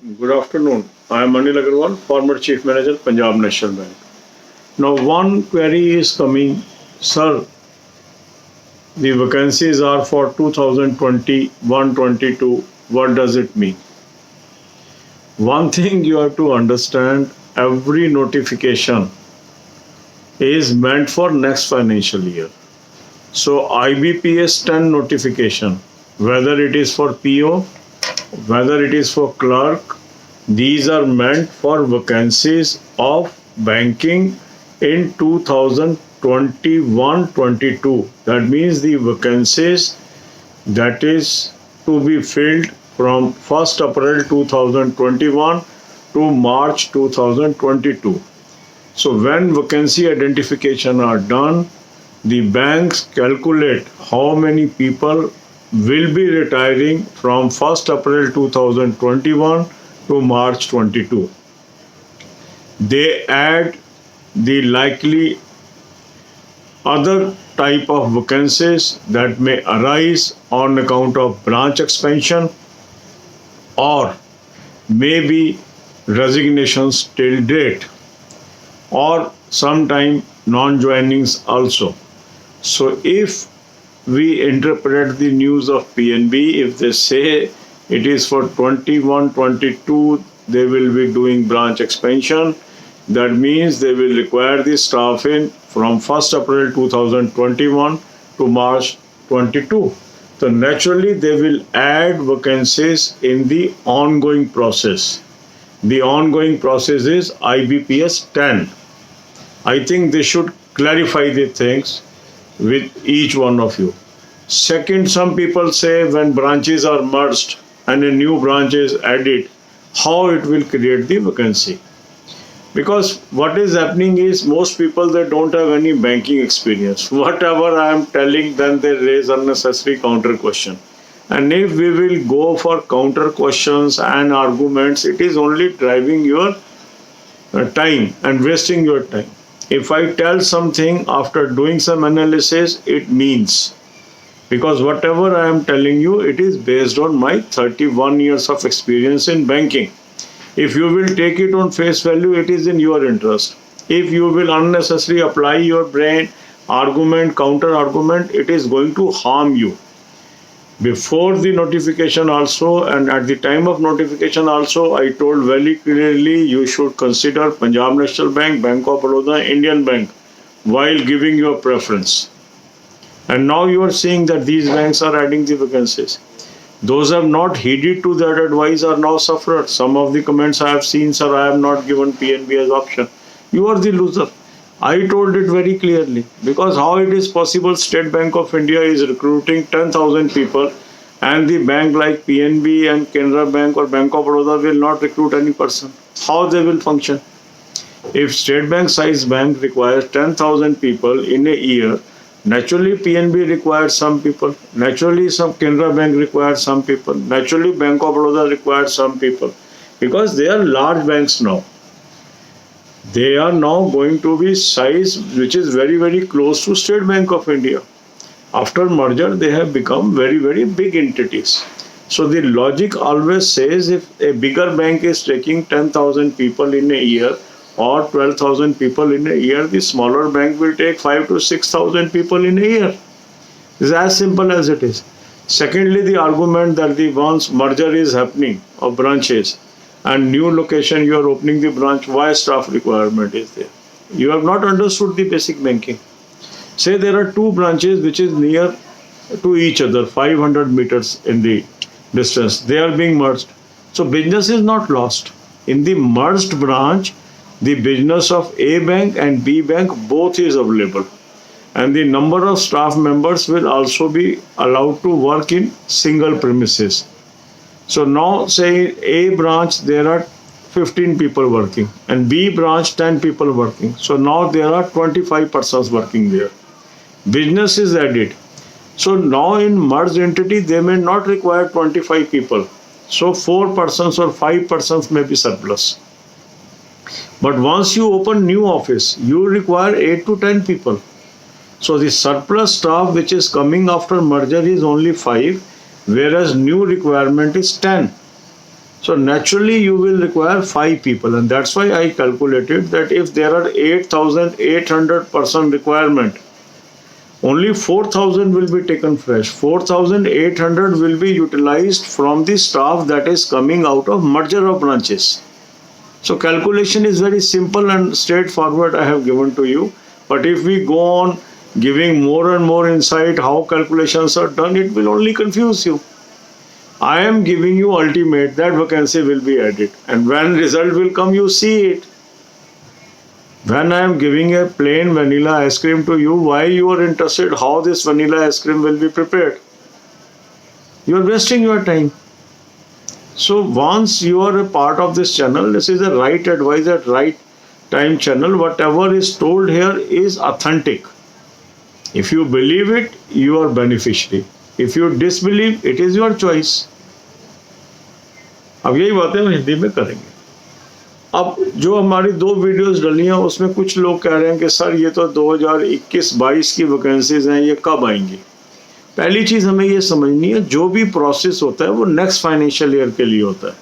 Good afternoon. I am Anil Agarwal, former Chief Manager, Punjab National Bank. Now, one query is coming, sir. The vacancies are for 2021-22. What does it mean? One thing you have to understand: every notification is meant for next financial year. So, IBPS 10 notification, whether it is for PO, whether it is for clerk, these are meant for vacancies of banking in 2021-22. That means the vacancies that is to be filled from 1st April 2021 to March 2022. So when vacancy identification are done, the banks calculate how many people will be retiring from 1st April 2021 to March 22. They add the likely other type of vacancies that may arise on account of branch expansion or maybe resignations till date or sometime non-joinings also. So if we interpret the news of PNB, if they say it is for 21-22, they will be doing branch expansion. That means they will require the staff in from 1st April 2021 to March 22. So naturally they will add vacancies in the ongoing process. The ongoing process is IBPS 10. I think they should clarify the things with each one of you. Second, some people say when branches are merged and a new branch is added, how it will create the vacancy. Because what is happening is most people, they don't have any banking experience. Whatever I am telling, then they raise unnecessary counter question. And if we will go for counter questions and arguments, it is only driving your time and wasting your time. If I tell something after doing some analysis, it means, because whatever I am telling you, it is based on my 31 years of experience in banking. If you will take it on face value, it is in your interest. If you will unnecessarily apply your brain, argument, counter argument, it is going to harm you. Before the notification also and at the time of notification also, I told very clearly you should consider Punjab National Bank, Bank of Baroda, Indian Bank while giving your preference. And now you are seeing that these banks are adding the vacancies. Those who have not heeded to that advice are now suffered. Some of the comments I have seen, sir, I have not given PNB as option. You are the loser. I told it very clearly, because how it is possible State Bank of India is recruiting 10,000 people and the bank like PNB and Canara Bank or Bank of Baroda will not recruit any person. How they will function? If State Bank size bank requires 10,000 people in a year, naturally PNB requires some people, naturally some Canara Bank requires some people, naturally Bank of Baroda requires some people, because they are large banks now. They are now going to be size which is very, very close to State Bank of India. After merger, they have become very, very big entities. So the logic always says if a bigger bank is taking 10,000 people in a year or 12,000 people in a year, the smaller bank will take 5 to 6,000 people in a year. It's as simple as it is. Secondly, the argument that the once merger is happening of branches and new location you are opening the branch, why staff requirement is there? You have not understood the basic banking. Say there are two branches which is near to each other, 500 meters in the distance. They are being merged. So business is not lost. In the merged branch, the business of A bank and B bank both is available. And the number of staff members will also be allowed to work in single premises. So now say A branch there are 15 people working and B branch 10 people working. So now there are 25 persons working there. Business is added. So now in merged entity they may not require 25 people. So 4 persons or 5 persons may be surplus. But once you open new office, you require 8 to 10 people. So the surplus staff which is coming after merger is only 5, whereas new requirement is 10. So naturally you will require 5 people, and that's why I calculated that if there are 8,800 person requirement, only 4,000 will be taken fresh. 4,800 will be utilized from the staff that is coming out of merger of branches. So calculation is very simple and straightforward I have given to you. But if we go on giving more and more insight how calculations are done, it will only confuse you. I am giving you ultimate that vacancy will be added, and when result will come, you see it. When I am giving a plain vanilla ice cream to you, why you are interested how this vanilla ice cream will be prepared? You are wasting your time. So once you are a part of this channel, this is the right advice at right time channel. Whatever is told here is authentic. If you believe it, you are beneficiary. If you disbelieve, it is your choice. अब यही बातें हम हिंदी में करेंगे. अब जो हमारी 2 videos डली हैं उसमें कुछ लोग कह रहे हैं कि सर ये तो 2021-22 की वैकेंसीज हैं, ये कब आएंगी? पहली चीज़ हमें ये समझनी है, जो भी प्रोसेस होता है वो नेक्स्ट फाइनेंशियल ईयर के लिए होता है.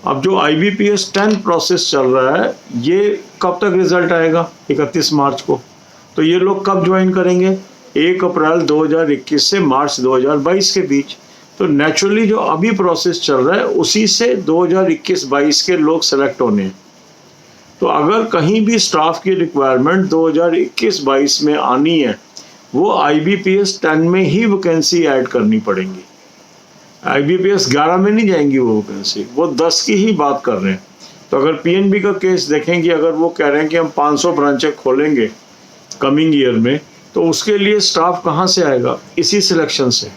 अब जो IBPS 10 प्रोसेस चल रहा है, ये कब तक रिजल्ट आएगा? 31 मार्च को. तो ये लोग कब ज्वाइन करेंगे? 1 अप्रैल 2021 से मार्च 2022 के बीच. तो नेचुरली जो अभी प्रोसेस चल रहा है उसी से 2021-22 के लोग सेलेक्ट होने हैं. तो अगर कहीं भी स्टाफ की रिक्वायरमेंट 2021-22 में आनी है, वो IBPS 10 में ही वैकेंसी ऐड करनी पड़ेंगी. IBPS 11 में नहीं जाएंगी वो वैकेंसी, वो 10 की ही बात कर रहे हैं. तो अगर PNB का केस देखेंगे, अगर वो कह रहे हैं कि हम 500 ब्रांचें खोलेंगे कमिंग ईयर में, तो उसके लिए स्टाफ कहाँ से आएगा? इसी सिलेक्शन से.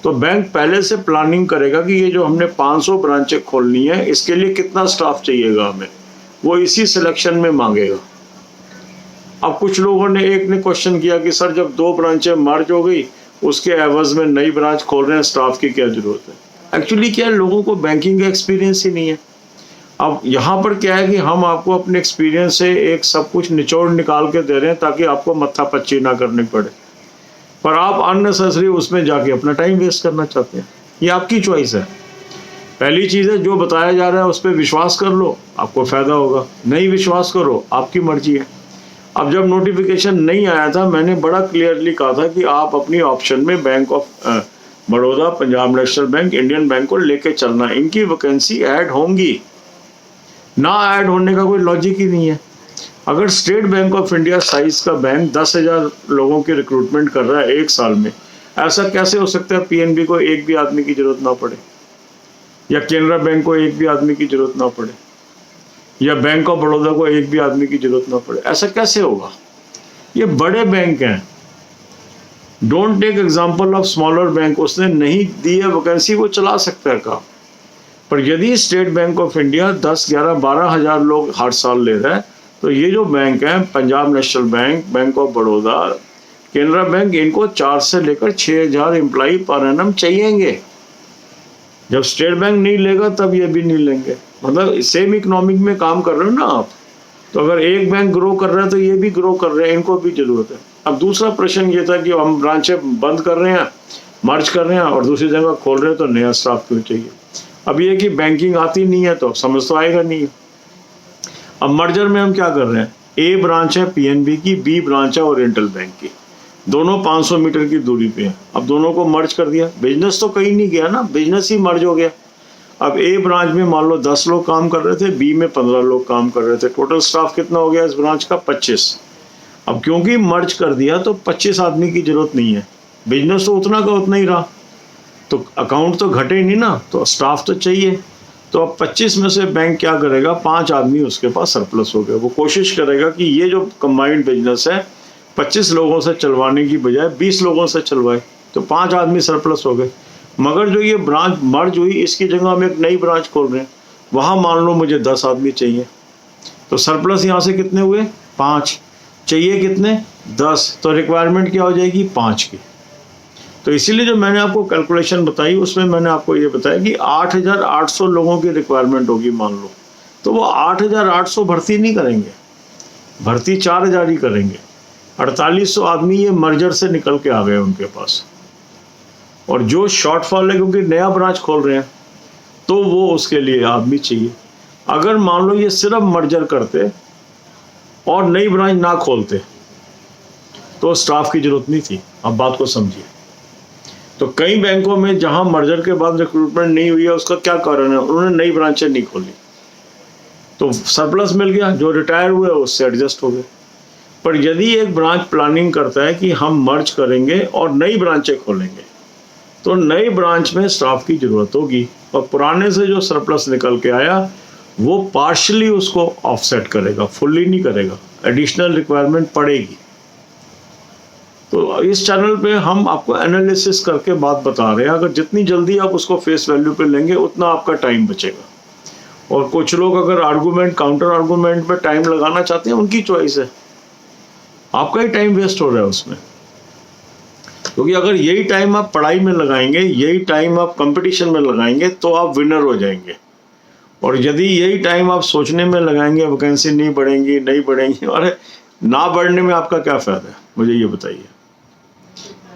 तो बैंक पहले से प्लानिंग करेगा कि ये जो हमने 500 ब्रांचें खोलनी है, इसके लिए कितना स्टाफ चाहिएगा हमें, वो इसी सिलेक्शन में मांगेगा. अब कुछ लोगों ने, एक ने क्वेश्चन किया कि सर जब 2 ब्रांचें मर्ज हो गई, उसके एवज में नई ब्रांच खोल रहे हैं, स्टाफ की क्या जरूरत है? एक्चुअली क्या है, लोगों को बैंकिंग का एक्सपीरियंस ही नहीं है. अब यहाँ पर क्या है कि हम आपको अपने एक्सपीरियंस से एक सब कुछ निचोड़ निकाल के दे रहे हैं ताकि आपको मत्था पच्ची ना करनी पड़े, पर आप अननेसेसरी उसमें जाके अपना टाइम वेस्ट करना चाहते हैं. ये आपकी चॉइस है. पहली चीज़ है, जो बताया जा रहा है उस पर विश्वास कर लो, आपको फ़ायदा होगा. नहीं विश्वास करो, आपकी मर्जी है. अब जब नोटिफिकेशन नहीं आया था, मैंने बड़ा क्लियरली कहा था कि आप अपनी ऑप्शन में bank of Baroda, Punjab national bank, Indian bank को लेके चलना. इनकी वैकेंसी ऐड होंगी, ना ऐड होने का कोई लॉजिक ही नहीं है. अगर state bank of India size का बैंक 10,000 लोगों की रिक्रूटमेंट कर रहा है 1 साल में, ऐसा कैसे हो सकता है PNB को एक भी आदमी की जरूरत ना पड़े, या केनरा बैंक को एक भी आदमी की जरूरत ना पड़े, या बैंक ऑफ बड़ौदा को एक भी आदमी की जरूरत ना पड़े? ऐसा कैसे होगा? ये बड़े बैंक हैं. Don't take example of smaller bank. उसने नहीं दी है वैकेंसी, वो चला सकता है काम. पर यदि स्टेट बैंक ऑफ इंडिया 10, 11, 12,000 लोग हर साल ले रहा है, तो ये जो बैंक हैं, Punjab national bank, bank of Baroda, Canara bank, इनको 4 से लेकर 6,000 एम्प्लॉई पर एनम चाहिएंगे. जब स्टेट बैंक नहीं लेगा तब ये भी नहीं लेंगे. मतलब सेम इकोनॉमिक में काम कर रहे हो ना आप. तो अगर एक बैंक ग्रो कर रहा है तो ये भी ग्रो कर रहे हैं, इनको भी जरूरत है. अब दूसरा प्रश्न ये था कि हम ब्रांचें बंद कर रहे हैं, मर्ज कर रहे हैं और दूसरी जगह खोल रहे हैं, तो नया स्टाफ क्यों चाहिए? अब ये कि बैंकिंग आती नहीं है तो समझ तो आएगा नहीं. अब मर्जर में हम क्या कर रहे हैं? A ब्रांच है PNB की, B ब्रांच है ओरिएंटल बैंक की, दोनों 500 मीटर की दूरी पे हैं. अब दोनों को मर्ज कर दिया, बिजनेस तो कहीं नहीं गया ना, बिजनेस ही मर्ज हो गया. अब A ब्रांच में मान लो 10 लोग काम कर रहे थे, B में 15 लोग काम कर रहे थे. टोटल स्टाफ कितना हो गया इस ब्रांच का? 25. अब क्योंकि मर्ज कर दिया तो 25 आदमी की जरूरत नहीं है, बिजनेस तो उतना का उतना ही रहा, तो अकाउंट तो घटे नहीं ना, तो स्टाफ तो चाहिए. तो अब 25 में से बैंक क्या करेगा? 5 आदमी उसके पास सरप्लस हो गए. वो कोशिश करेगा कि ये जो कंबाइंड बिजनेस है 25 लोगों से चलवाने की बजाय 20 लोगों से चलवाए, तो 5 आदमी सरप्लस हो गए. मगर जो ये ब्रांच मर्ज हुई, इसकी जगह हम एक नई ब्रांच खोल रहे हैं, वहाँ मान लो मुझे 10 आदमी चाहिए, तो सरप्लस यहाँ से कितने हुए? 5. चाहिए कितने? 10. तो रिक्वायरमेंट क्या हो जाएगी? 5 की. तो इसीलिए जो मैंने आपको कैलकुलेशन बताई उसमें मैंने आपको ये बताया कि 8,800 लोगों की रिक्वायरमेंट होगी मान लो, तो वो 8,800 भर्ती नहीं करेंगे, भर्ती 4,000 ही करेंगे. 4,800 आदमी ये मर्जर से निकल के आ गए उनके पास. और जो शॉर्टफॉल है, क्योंकि नया ब्रांच खोल रहे हैं, तो वो उसके लिए आदमी चाहिए। अगर मान लो ये सिर्फ मर्जर करते और नई ब्रांच ना खोलते तो स्टाफ की जरूरत नहीं थी। अब बात को समझिए। तो कई बैंकों में जहां मर्जर के बाद रिक्रूटमेंट नहीं हुई है, उसका क्या कारण है? उन्होंने नई ब्रांचें नहीं खोली, तो सरप्लस मिल गया, जो रिटायर हुए उससे एडजस्ट हो गए। पर यदि एक ब्रांच प्लानिंग करता है कि हम मर्ज करेंगे और नई ब्रांचें खोलेंगे, तो नई ब्रांच में स्टाफ की जरूरत होगी, और पुराने से जो सरप्लस निकल के आया वो पार्शली उसको ऑफसेट करेगा, फुल्ली नहीं करेगा, एडिशनल रिक्वायरमेंट पड़ेगी। तो इस चैनल पे हम आपको एनालिसिस करके बात बता रहे हैं। अगर जितनी जल्दी आप उसको फेस वैल्यू पे लेंगे उतना आपका टाइम बचेगा। और कुछ लोग अगर आर्गूमेंट, काउंटर आर्गूमेंट पे टाइम लगाना चाहते हैं, उनकी चॉइस है, आपका ही टाइम वेस्ट हो रहा है उसमें। क्योंकि अगर यही टाइम आप पढ़ाई में लगाएंगे, यही टाइम आप कंपटीशन में लगाएंगे, तो आप विनर हो जाएंगे। और यदि यही टाइम आप सोचने में लगाएंगे वैकेंसी नहीं बढ़ेंगी, नहीं बढ़ेंगी, अरे ना बढ़ने में आपका क्या फ़ायदा है, मुझे ये बताइए।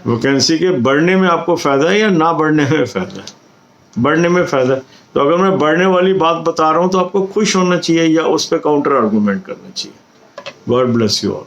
वैकेंसी के बढ़ने में आपको फ़ायदा है या ना बढ़ने में फ़ायदा है? बढ़ने में फ़ायदा है। तो अगर मैं बढ़ने वाली बात बता रहा हूँ तो आपको खुश होना चाहिए या उस पर काउंटर आर्गूमेंट करना चाहिए। God bless you all.